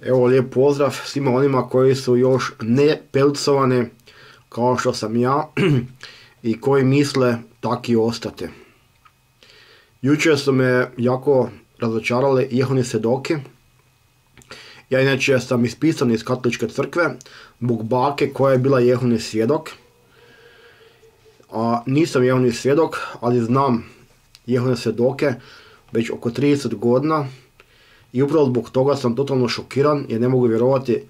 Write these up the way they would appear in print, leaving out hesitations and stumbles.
Evo, lijep pozdrav svima onima koji su još ne pelcovani kao što sam ja i koji misle tak i ostati. Jučer su me jako razočarali Jehovini svjedoci. Ja inače sam ispisan iz katoličke crkve zbog bake koja je bila Jehovini svjedok. A nisam Jehovini svjedok, ali znam Jehovine svjedoke već oko 30 godina. I upravo zbog toga sam totalno šokiran jer ne mogu vjerovati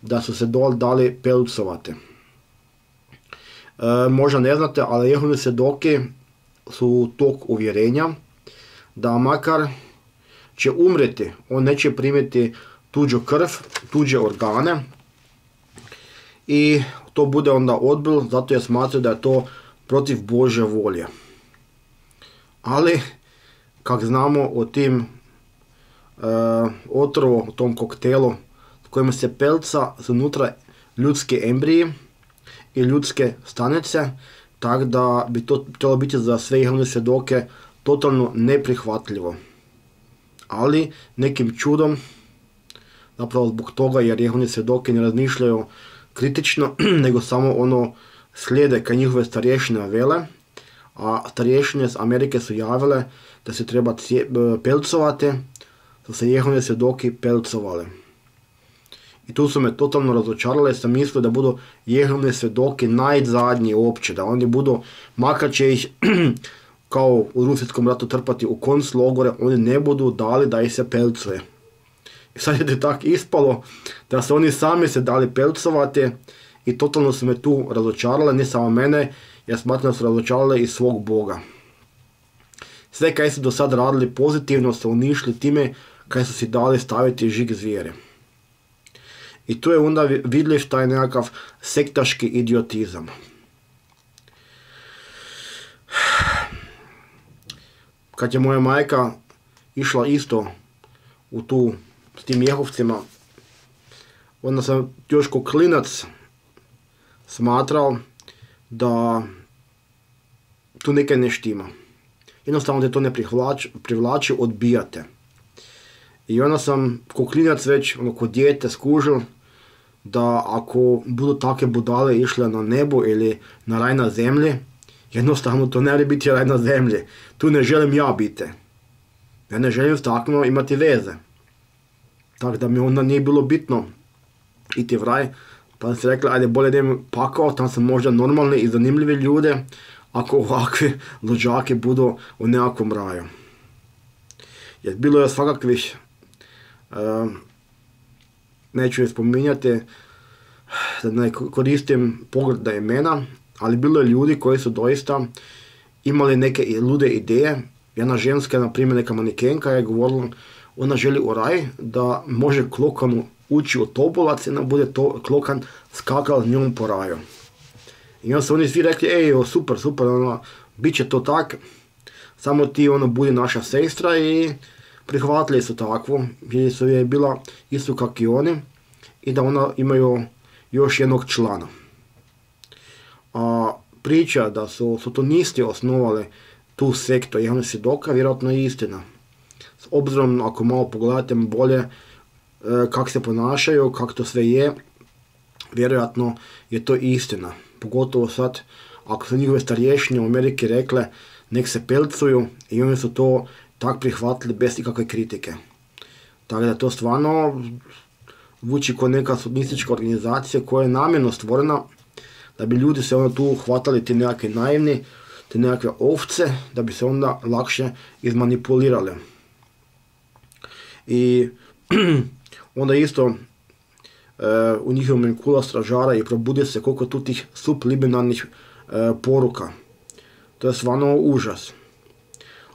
da su se dali pelcovati. Možda ne znate, ali Jehovini svjedoci su tog uvjerenja da makar će umreti, on neće primiti tuđu krv, tuđe organe i to bude onda odbil zato jer smatraju da je to protiv Božje volje. Ali, kak znamo o tim otrovu, u tom koktelu s kojima se pelca su unutra ljudski embriji i ljudske stanice, tako da bi to trebalo biti za sve Jehovine svjedoke totalno neprihvatljivo. Ali nekim čudom, zapravo zbog toga jer Jehovini svjedoci ne razmišljaju kritično, nego samo slijede kaj njihove starješine vele, a starješine iz Amerike su javile da se treba pelcovati, da se Jehovini svjedoci pelcovali. I tu su me totalno razočarali, sam mislio da budu Jehovini svjedoci najzadnji uopće, da oni budu, makar će ih kao u Drugom svjetskom ratu trpati u konclogore, oni ne budu dali da ih se pelcuje. I sad je tako ispalo da se oni sami se dali pelcovati i totalno su me tu razočarali, ne samo mene, ja smatram da su razočarali i svog Boga. Sve kaj su do sad radili pozitivno su uništili time kaj su si dali staviti žig zvijere. I tu je onda vidljiv taj nekakav sektaški idiotizam. Kad je moja majka išla isto s tim Jehovcima, onda sam još ko klinac smatrao da tu nekaj ne štima. Jednostavno te to ne privlači, odbijate. I onda sam ko klinac već, ko dijete skužil da ako budu takve budale išle na nebo ili na raj na zemlji, jednostavno to ne biti raj na zemlji. Tu ne želim ja biti. Ja ne želim s takvima imati veze. Tako da mi onda nije bilo bitno iti v raj. Pa sam si rekla, ajde bolje da im pakao, tam sam možda normalni i zanimljivi ljude, ako ovakvi luđaki budu u nekakvom raju. Jer bilo je svakakvih, neću je spominjati, da ne koristim pogrdna imena, ali bilo je ljudi koji su doista imali neke lude ideje. Jedna ženska, na primjer neka manikenka, je govorila, ona želi u raj da može klokanu ući u topolac i da bude klokan skakal s njom po raju. I onda su oni svi rekli, super, bit će to tak, samo ti budi naša sestra i prihvatili su takvu, jer su je bila isto kak i oni i da ona imaju još jednog člana. A priča da su sotonisti osnovali tu sektu Jehovnih svjedoka vjerojatno je istina. S obzirom, ako malo pogledate bolje kako se ponašaju, kako to sve je, vjerojatno je to istina. Pogotovo sad, ako su njihove starješine u Ameriki rekle nek se pelcuju i oni su to tak prihvatili bez ikakve kritike. Tako da to stvarno zvuči kao neka sotonistička organizacija koja je namjerno stvorena da bi ljudi se onda tu hvatali ti nekakve naivni, te nekakve ovce, da bi se onda lakše izmanipulirali. I onda isto u njihovom kula stražara i probudi se koliko tu tih subliminalnih poruka. To je stvarno užas.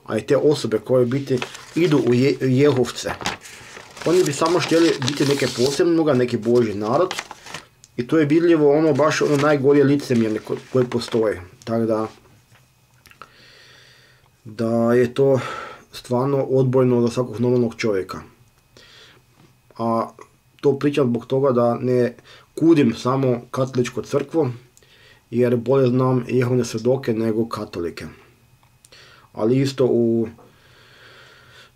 A i te osobe koje biti idu u Jehovce, oni bi samo htjeli biti neke posebnoga, neki Božji narod i to je vidljivo baš najgorije licemjerje koje postoje. Tako da je to stvarno odbojno za svakog normalnog čovjeka. A to pričam zbog toga da ne kudim samo katoličku crkvu, jer bolje znam Jehovine svjedoke nego katolike. Ali isto u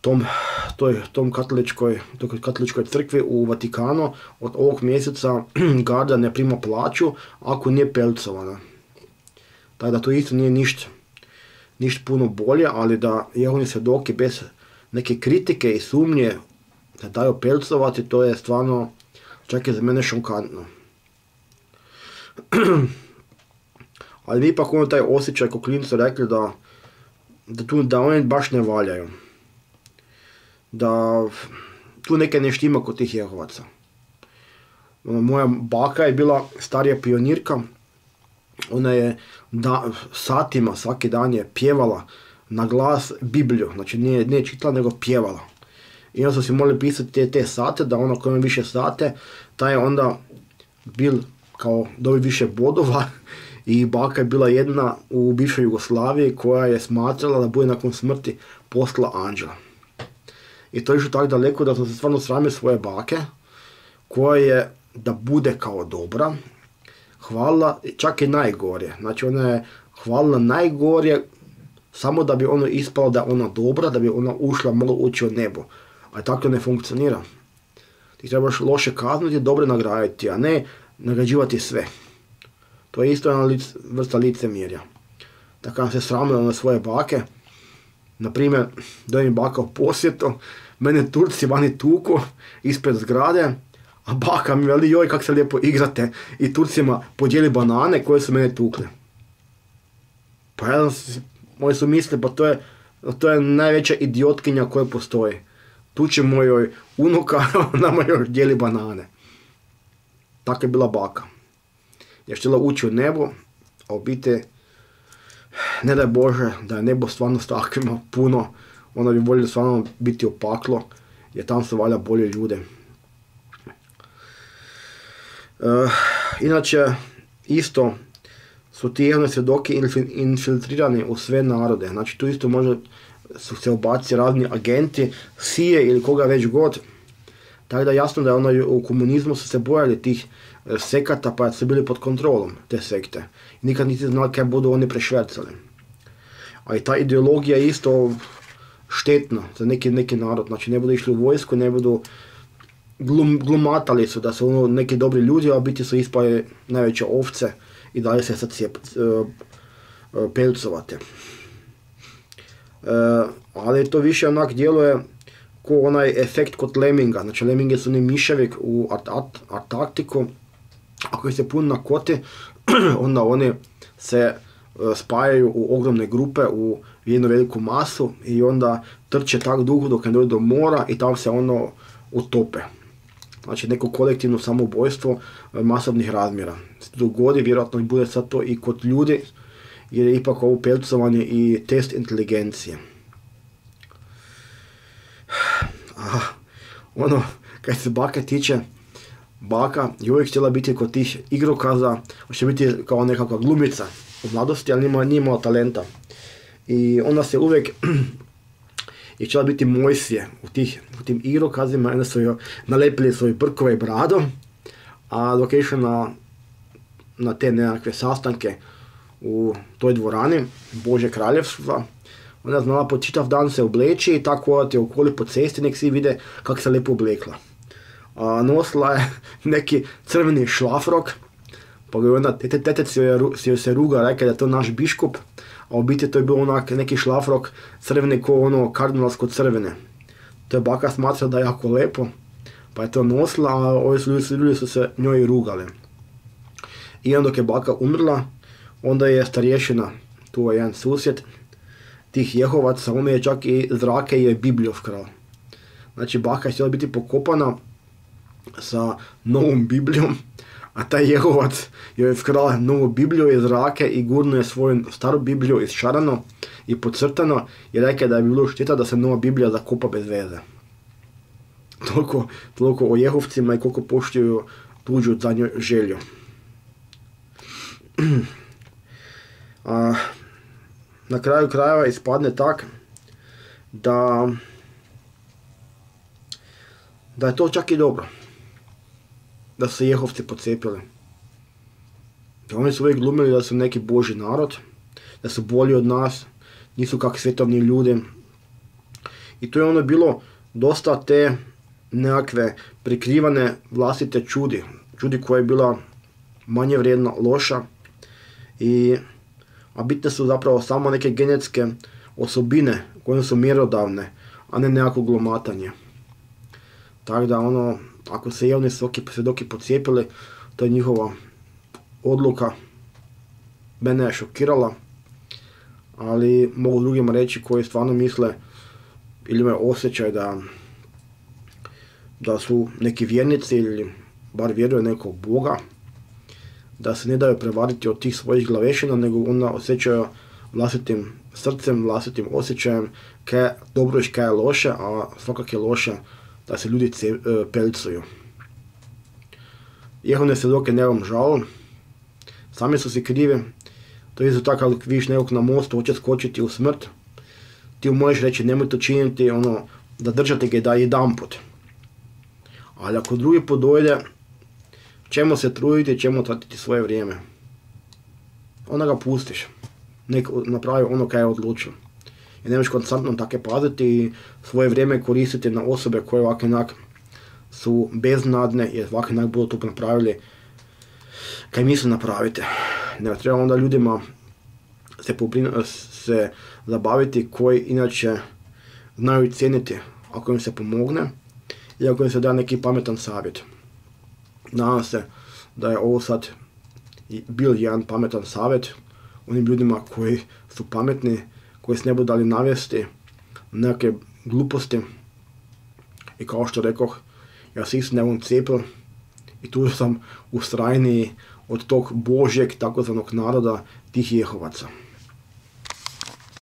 tom tom katoličkoj crkvi u Vatikanu od ovog mjeseca garda ne prima plaću ako nije pelcovana. Tako da to isto nije ništa puno bolje, ali da Jehovini svjedoci bez neke kritike i sumnje da daju pelcovati, to je stvarno čak i za mene šokantno. Ali mi ipak taj osjećaj ko klinci rekli da oni baš ne valjaju. Da tu neke ne štima kod tih Jehovaca. Moja baka je bila starija pionirka. Ona je satima, svaki dan je pjevala na glas Bibliju. Znači nije čitala, nego pjevala. I onda su si morali pisati te sate, da ona koja ima više sate, taj je onda bil kao dobi više bodova. I baka je bila jedna u bivšoj Jugoslaviji koja je smatrala da bude nakon smrti posla anđela. I to je išlo tako daleko da sam se stvarno sramio svoje bake, koja je da bude kao dobra, hvalila čak i najgorje. Znači ona je hvalila najgorje samo da bi ono ispalo da je ona dobra, da bi ona ušla, mogla ući od nebo. Ali tako ne funkcionira. Ti trebaš loše kazniti, dobro nagraditi, a ne nagrađivati sve. To je isto jedna vrsta licemjerja. Tako sam se sramila na svoje bake. Naprimjer, dojem mi baka u posjetu, mene Turci vani tuku ispred zgrade, a baka mi veli, joj kak se lijepo igrate, i Turcima podijeli banane koje su mene tukle. Pa moji su misli, pa to je najveća idiotkinja koja postoji. Tuče mojoj unuka, nama još dijeli banane. Tako je bila baka. Je htjela ući u nebo, a u biti, ne daj Bože, da je nebo stvarno s takvima puno, onda bi voljeli stvarno biti u paklo, jer tam se valja bolje ljude. Inače, isto su ti Jehovini svjedoci infiltrirani u sve narode. Znači tu isto može su se ubaciti razni agenti, sije ili koga već god. Tako da jasno da je u komunizmu su se bojali tih sekata, pa su bili pod kontrolom te sekte. Nikad nisi znali kaj budu oni prešvercali. A i ta ideologija je isto štetna za neki narod. Znači ne budu išli u vojsku, ne budu glumatali su da su neki dobri ljudi, a biti su ispali najveće ovce i dalje se sad pelcovate. Ali to više onak djeluje ko onaj efekt kod leminga. Znači leminge su oni miševi u Antarktiku. Ako se puno nakoti, onda oni se spajaju u ogromne grupe, u jednu veliku masu i onda trče tako dugo dok ne dođe do mora i tamo se ono utope. Znači neko kolektivno samoubojstvo masovnih razmjera. Se dogodi, vjerojatno bude sad to i kod ljudi, jer je ipak ovo pelcovanje i test inteligencije. Kad se baka tiče, baka je uvijek htjela biti kod tih igrokaza, hoće biti kao nekakva glumica u mladosti, ali nije imala talenta. I onda se uvijek je htjela biti Mojsije u tim igrokazima, onda su joj nalepili svoje brkove i brado, a dok je išla na te nekakve sastanke u toj dvorani Božje kraljevstva, ona je znala po čitav dan se obleći i tako odati okoli po cesti, nek svi vide kako se lijepo oblekla. Nosila je neki crveni šlafrok, pa ga je onda tetec joj se ruga, rekla da je to naš biškup, a u biti to je bio onak neki šlafrok crveni ko ono kardinalsko crvene. To je baka smatra da je jako lepo, pa je to nosila, a ovi ljudi su se njoj rugali. I onda dok je baka umrla, onda je starješina, tu je jedan susjed tih Jehovaca, on je čak i zrake i je Bibliju vkral. Znači baka je htjela biti pokopana sa novom Biblijom, a taj Jehovac je vkral novu Bibliju iz zrake i gurnuo je svoju staru Bibliju iščarano i podcrtano i rekao da je bilo šteta da se nova Biblija zakopa bez veze. Toliko o Jehovcima i koliko poštuju tuđu zadnju želju. Na kraju krajeva ispadne tak da je to čak i dobro. Da su se Jehovci pocepili. Oni su uvijek glumili da su neki Božji narod, da su bolji od nas, nisu kak svetovni ljudi. I to je ono bilo dosta te nekakve prikrivane vlastite čudi koja je bila manje vrijedna, loša, a bitne su zapravo samo neke genetske osobine koje su mjerodavne, a ne nekako glomatanje. Tako da ako se Jehovini svjedoci pocijepili, to je njihova odluka. Mene je šokirala, ali mogu drugima reći koji stvarno misle ili imaju osjećaj da su neki vjernici ili bar vjeruju nekog Boga, da se ne daju prevariti od tih svojih glavešina, nego onda osjećaju vlastitim srcem, vlastitim osjećajem kaj je dobro i kaj je loše, a svakak je loše da se ljudi pelcuju. Jehovine svjedoke nemam žal, sami su si krivi. To je isto tako kad vidiš nekog na mostu hoće skočiti u smrt, ti mu možeš reći nemoj to činiti, da držati ga da jedanput. Ali ako drugi put dojde, čemu se truditi, čemu tratiti svoje vrijeme? Onda ga pustiš. Nek napravi ono kaj je odlučio. I nemaš konstantno tako paziti i svoje vrijeme koristiti na osobe koje ovak inak su beznadne i ovak inak budu to napravili kaj misle napraviti. Ne treba onda ljudima se zabaviti koji inače znaju cijeniti ako im se pomogne i ako im se da neki pametan savjet. Nadam se da je ovo sad bil jedan pametan savjet onim ljudima koji su pametni, koji se ne budu dali navesti neke gluposti. I kao što rekoh, ja se isto ne bom cepil i tu sam ustrajniji od tog Božjeg takozvanog naroda tih Jehovaca.